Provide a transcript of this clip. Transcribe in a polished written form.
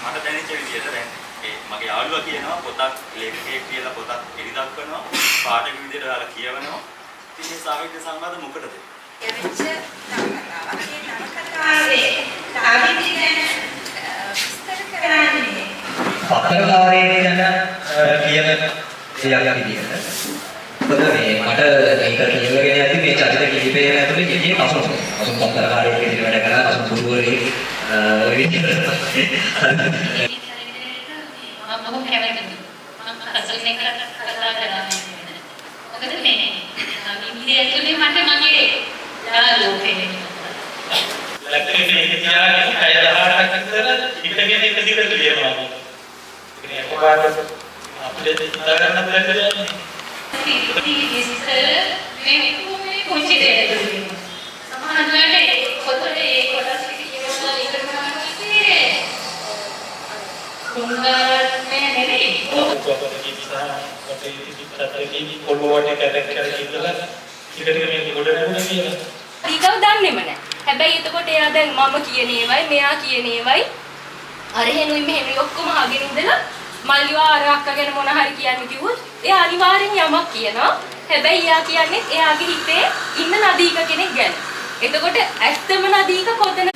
මට දැනෙච්ච විදිහට දැන් ඒ මගේ යාළුවා කියනවා පොතක් ලේඛකයෙක් කියලා පොතක් එලි දක්වනවා පාඨක විදිහට ඔයාලා කියවනවා. ඉතින් මේ සාහිත්‍ය සංවාද මොකටද? යවිච්ච නවකතාවක්. ඒ නවකතාවේ සාහිත්‍ය ගැන විස්තර කරන්නේ පත්‍රකාරයෙක් ගැන කියන දෙයක් විදිහට. මොකද මේ මට මේක කියවගෙන යද්දි මේ චරිත කිහිපයම ඇතුලේ කියේ අසුන් පත්‍රකාරයෙක් විදිහට වැඩ කරලා අසුන් පුරුවරේ විදිහට මම බොහොම කැමතියි. මම අසුනේ කතා කරලා මොකද මේ ඉන්දියාවේ මට මගේ යාළුවෝ කෙනෙක් ලැක්කේ මේක තියාගෙන 6-18ක් විතර ඉඳගෙන එක දිගට ලියනවා. ඉතින් එකපාරට අපිට හිතා ගන්න බැහැ. ඉතින් මේ පුංචි දෙයක් සමානලට පොතේ කොටස් ටික කියවලා ඉගෙන ගන්න ඉතින් කුංගාරන්නේ නෙවෙයි. ඔතනදී නිසා අපේ ඉතිපතරකේ පොළොවට කැරක්ටර් කියලා ටික මේ ගොඩ නැගුණා කියලා. ඊගව දන්නේම නැහැ. හැබැයි එතකොට එයා දැන් මම කියන ඒවයි මෙයා කියන ඒවයි අර හෙනුයි මෙහෙනුයි ඔක්කොම අහගෙන ඉඳලා මල්ලිවා අර අක්කා ගැන මොන හරි කියන්න කිව්වොත් එයා අනිවාර්යෙන් යමක් කියනවා. හැබැයි එයා කියන්නේ එයාගේ හිතේ ඉන්න නදීක කෙනෙක් ගැන. එතකොට ඇත්තම නදීක කොතනද